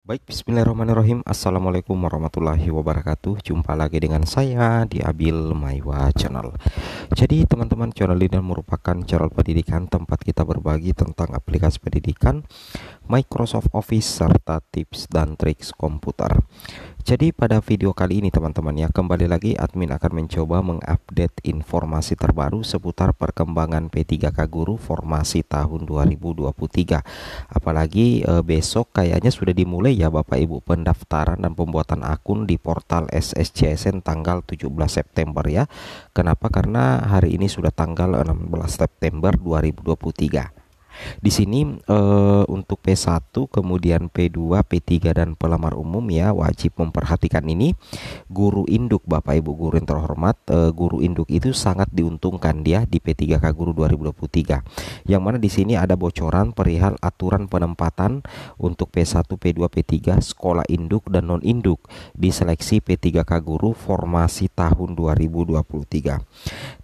Baik, bismillahirrahmanirrahim. Assalamualaikum warahmatullahi wabarakatuh. Jumpa lagi dengan saya di Abil Maiwa Channel. Jadi teman-teman, channel ini merupakan channel pendidikan tempat kita berbagi tentang aplikasi pendidikan, Microsoft Office, serta tips dan triks komputer. Jadi pada video kali ini teman-teman ya, kembali lagi admin akan mencoba mengupdate informasi terbaru seputar perkembangan P3K Guru formasi tahun 2023. Apalagi besok kayaknya sudah dimulai ya Bapak Ibu pendaftaran dan pembuatan akun di portal SSCSN tanggal 17 September ya. Kenapa? Karena hari ini sudah tanggal 16 September 2023. Di sini untuk P1, kemudian P2, P3 dan pelamar umum ya wajib memperhatikan ini. Guru induk Bapak Ibu guru yang terhormat, guru induk itu sangat diuntungkan dia di P3K Guru 2023. Yang mana di sini ada bocoran perihal aturan penempatan untuk P1, P2, P3 sekolah induk dan non induk di seleksi P3K Guru formasi tahun 2023.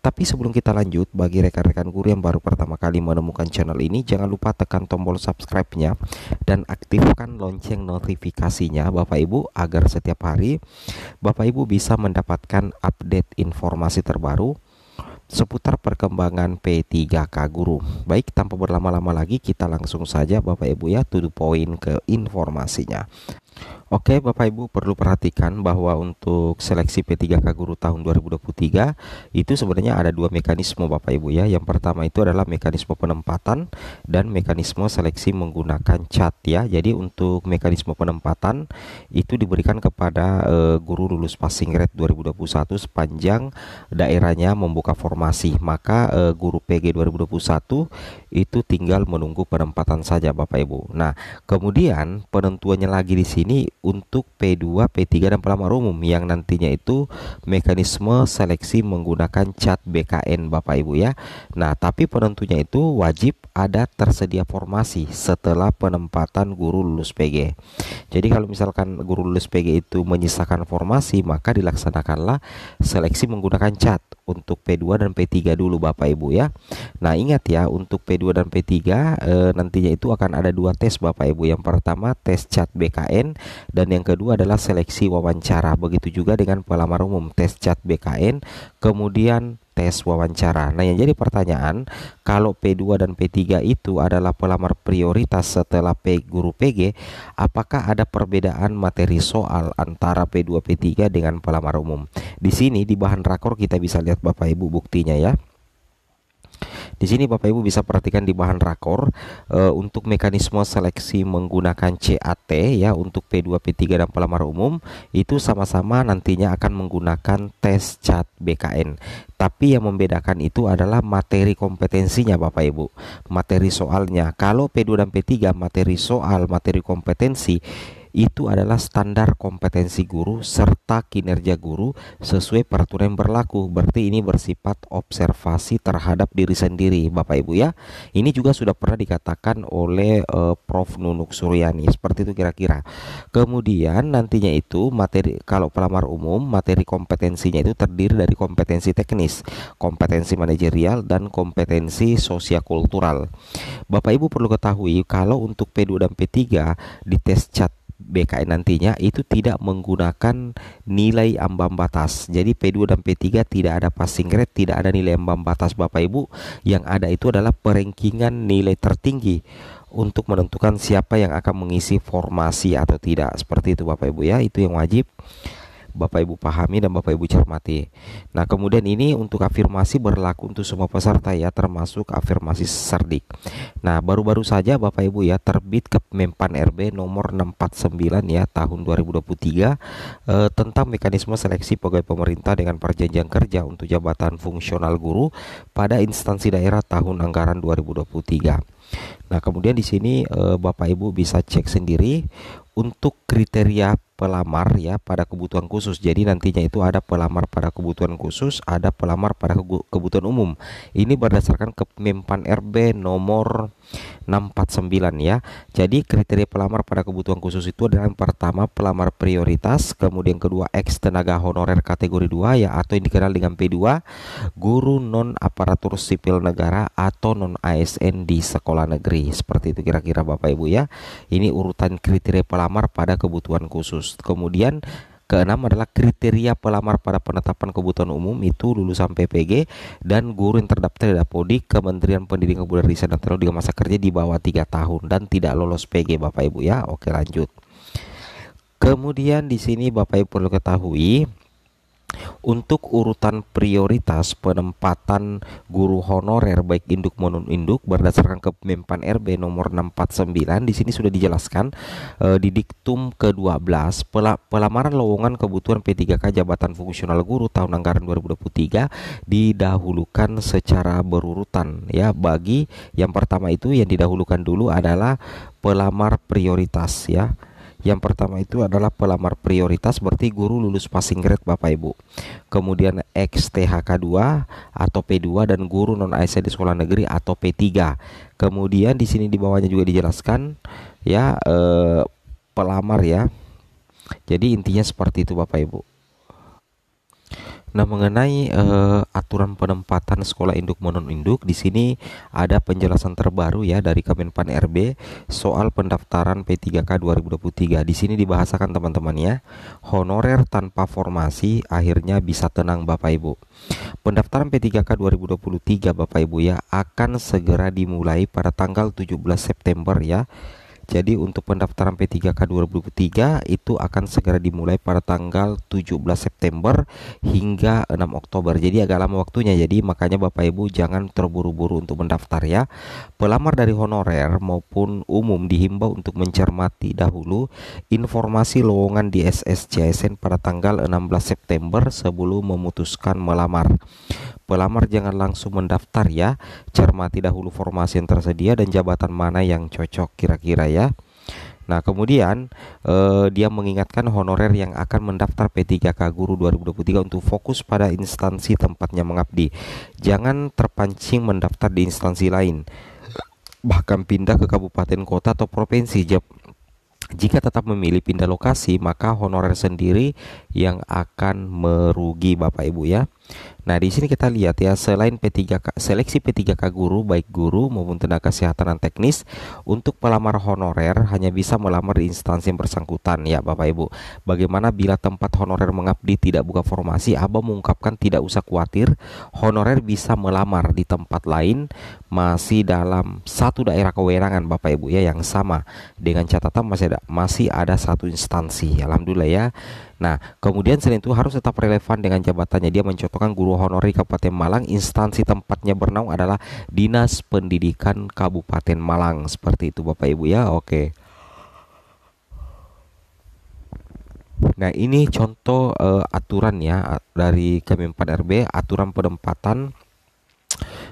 Tapi sebelum kita lanjut, bagi rekan-rekan guru yang baru pertama kali menemukan channel ini, jangan lupa tekan tombol subscribe-nya dan aktifkan lonceng notifikasinya Bapak Ibu, agar setiap hari Bapak Ibu bisa mendapatkan update informasi terbaru seputar perkembangan P3K Guru. Baik, tanpa berlama-lama lagi kita langsung saja Bapak Ibu ya, to the point ke informasinya. Oke Bapak Ibu, perlu perhatikan bahwa untuk seleksi P3K Guru tahun 2023 itu sebenarnya ada dua mekanisme Bapak Ibu ya. Yang pertama itu adalah mekanisme penempatan dan mekanisme seleksi menggunakan cat ya. Jadi untuk mekanisme penempatan itu diberikan kepada guru lulus passing grade 2021 sepanjang daerahnya membuka formasi. Maka guru PG 2021 itu tinggal menunggu penempatan saja Bapak Ibu. Nah, kemudian penentuannya lagi di sini untuk P2, P3 dan pelamar umum yang nantinya itu mekanisme seleksi menggunakan cat BKN Bapak Ibu ya. Nah, tapi penentunya itu wajib ada tersedia formasi setelah penempatan guru lulus PG. Jadi kalau misalkan guru lulus PG itu menyisakan formasi, maka dilaksanakanlah seleksi menggunakan cat untuk P2 dan P3 dulu Bapak Ibu ya. Nah, ingat ya, untuk P2 dan P3 nantinya itu akan ada dua tes Bapak Ibu. Yang pertama tes cat BKN dan yang kedua adalah seleksi wawancara. Begitu juga dengan pelamar umum, tes cat BKN kemudian tes wawancara. Nah, yang jadi pertanyaan, kalau P2 dan P3 itu adalah pelamar prioritas setelah guru PG, apakah ada perbedaan materi soal antara P2 P3 dengan pelamar umum? Di sini di bahan rakor kita bisa lihat Bapak Ibu buktinya ya. Di sini Bapak Ibu bisa perhatikan di bahan rakor untuk mekanisme seleksi menggunakan CAT ya untuk P2, P3 dan pelamar umum itu sama-sama nantinya akan menggunakan tes cat BKN. Tapi yang membedakan itu adalah materi kompetensinya Bapak Ibu. Materi soalnya. Kalau P2 dan P3 materi soal, materi kompetensi itu adalah standar kompetensi guru serta kinerja guru sesuai peraturan yang berlaku. Berarti ini bersifat observasi terhadap diri sendiri Bapak Ibu ya. Ini juga sudah pernah dikatakan oleh Prof Nunuk Suryani, seperti itu kira-kira. Kemudian nantinya itu materi, kalau pelamar umum materi kompetensinya itu terdiri dari kompetensi teknis, kompetensi manajerial dan kompetensi sosiokultural. Bapak Ibu perlu ketahui kalau untuk P2 dan P3 di tes cat BKN nantinya itu tidak menggunakan nilai ambang batas. Jadi P2 dan P3 tidak ada passing grade, tidak ada nilai ambang batas Bapak Ibu. Yang ada itu adalah perankingan nilai tertinggi untuk menentukan siapa yang akan mengisi formasi atau tidak. Seperti itu Bapak Ibu ya. Itu yang wajib Bapak Ibu pahami dan Bapak Ibu cermati. Nah, kemudian ini untuk afirmasi berlaku untuk semua peserta ya, termasuk afirmasi cerdik. Nah, baru-baru saja Bapak Ibu ya terbit Kemenpan RB nomor 649 ya tahun 2023 tentang mekanisme seleksi pegawai pemerintah dengan perjanjian kerja untuk jabatan fungsional guru pada instansi daerah tahun anggaran 2023. Nah, kemudian di sini Bapak Ibu bisa cek sendiri untuk kriteria pelamar ya pada kebutuhan khusus. Jadi nantinya itu ada pelamar pada kebutuhan khusus, ada pelamar pada kebutuhan umum. Ini berdasarkan Kemenpan RB nomor 649 ya. Jadi kriteria pelamar pada kebutuhan khusus itu adalah yang pertama pelamar prioritas, kemudian kedua ex tenaga honorer kategori 2 ya atau yang dikenal dengan P2, guru non aparatur sipil negara atau non ASN di sekolah sekolah negeri. Seperti itu kira-kira Bapak Ibu ya. Ini urutan kriteria pelamar pada kebutuhan khusus. Kemudian keenam adalah kriteria pelamar pada penetapan kebutuhan umum, itu lulusan PPG dan guru yang terdaftar di Dapodi Kementerian Pendidikan Kebudayaan Riset dan Teknologi dengan masa kerja di bawah 3 tahun dan tidak lolos PG Bapak Ibu ya. Oke, lanjut. Kemudian di sini Bapak Ibu perlu ketahui untuk urutan prioritas penempatan guru honorer baik induk maupun non-induk berdasarkan Kemenpan RB nomor 649 di sini sudah dijelaskan di diktum ke-12 pelamaran lowongan kebutuhan P3K jabatan fungsional guru tahun anggaran 2023 didahulukan secara berurutan ya. Bagi yang pertama itu yang didahulukan dulu adalah pelamar prioritas ya. Yang pertama itu adalah pelamar prioritas, berarti guru lulus passing grade Bapak Ibu. Kemudian XTHK 2 atau P2 dan guru non ASN di sekolah negeri atau P3. Kemudian di sini di bawahnya juga dijelaskan ya pelamar ya. Jadi intinya seperti itu Bapak Ibu. Nah, mengenai aturan penempatan sekolah induk non induk, di sini ada penjelasan terbaru ya dari Kemenpan RB soal pendaftaran P3K 2023. Di sini dibahasakan teman-teman ya. Honorer tanpa formasi akhirnya bisa tenang Bapak Ibu. Pendaftaran P3K 2023 Bapak Ibu ya akan segera dimulai pada tanggal 17 September ya. Jadi untuk pendaftaran P3K 2023 itu akan segera dimulai pada tanggal 17 September hingga 6 Oktober. Jadi agak lama waktunya. Jadi makanya Bapak Ibu jangan terburu-buru untuk mendaftar ya. Pelamar dari honorer maupun umum dihimbau untuk mencermati dahulu informasi lowongan di SSCSN pada tanggal 16 September sebelum memutuskan melamar. Pelamar jangan langsung mendaftar ya. Cermati dahulu formasi yang tersedia dan jabatan mana yang cocok kira-kira ya. Nah, kemudian dia mengingatkan honorer yang akan mendaftar P3K Guru 2023 untuk fokus pada instansi tempatnya mengabdi. Jangan terpancing mendaftar di instansi lain, bahkan pindah ke kabupaten kota atau provinsi. Jika tetap memilih pindah lokasi, maka honorer sendiri yang akan merugi Bapak Ibu ya. Nah, di sini kita lihat ya, selain P3K, seleksi P3K guru baik guru maupun tenaga kesehatan dan teknis, untuk pelamar honorer hanya bisa melamar di instansi yang bersangkutan ya Bapak Ibu. Bagaimana bila tempat honorer mengabdi tidak buka formasi? Abah mengungkapkan tidak usah khawatir, honorer bisa melamar di tempat lain masih dalam satu daerah kewenangan Bapak Ibu ya yang sama, dengan catatan masih ada satu instansi. Alhamdulillah ya. Nah, kemudian selain itu harus tetap relevan dengan jabatannya. Dia mencontohkan guru honorer Kabupaten Malang, instansi tempatnya bernaung adalah Dinas Pendidikan Kabupaten Malang. Seperti itu Bapak Ibu ya. Oke. Nah, ini contoh aturan ya dari Kemenpan RB, aturan penempatan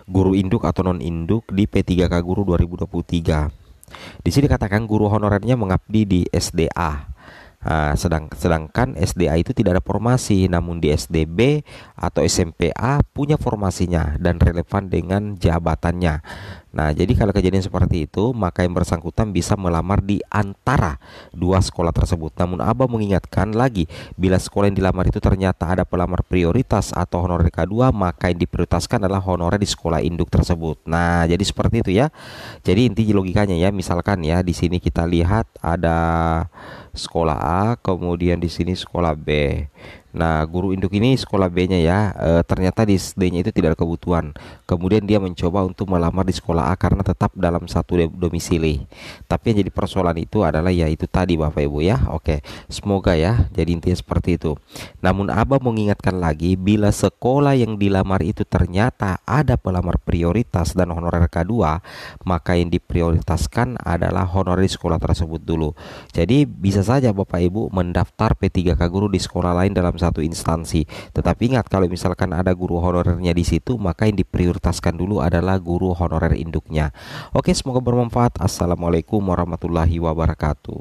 guru induk atau non induk di P3K Guru 2023. Di sini dikatakan guru honorernya mengabdi di SDA. Sedangkan SDA itu tidak ada formasi, namun di SDB atau SMPA punya formasinya dan relevan dengan jabatannya. Nah, jadi kalau kejadian seperti itu, maka yang bersangkutan bisa melamar di antara dua sekolah tersebut. Namun Abah mengingatkan lagi, bila sekolah yang dilamar itu ternyata ada pelamar prioritas atau honorer K2, maka yang diprioritaskan adalah honorer di sekolah induk tersebut. Nah, jadi seperti itu ya. Jadi inti logikanya ya, misalkan ya di sini kita lihat ada sekolah A, kemudian di sini sekolah B. Nah, guru induk ini sekolah B-nya ya, ternyata di SD-nya itu tidak ada kebutuhan. Kemudian dia mencoba untuk melamar di sekolah A karena tetap dalam satu domisili. Tapi yang jadi persoalan itu adalah ya itu tadi Bapak Ibu ya. Oke, semoga ya. Jadi intinya seperti itu. Namun Abah mengingatkan lagi, bila sekolah yang dilamar itu ternyata ada pelamar prioritas dan honorer K2, maka yang diprioritaskan adalah honorer di sekolah tersebut dulu. Jadi bisa saja Bapak Ibu mendaftar P3K Guru di sekolah lain dalam satu instansi. Tetapi ingat, kalau misalkan ada guru honorernya di situ, maka yang diprioritaskan dulu adalah guru honorer induknya. Oke, semoga bermanfaat. Assalamualaikum warahmatullahi wabarakatuh.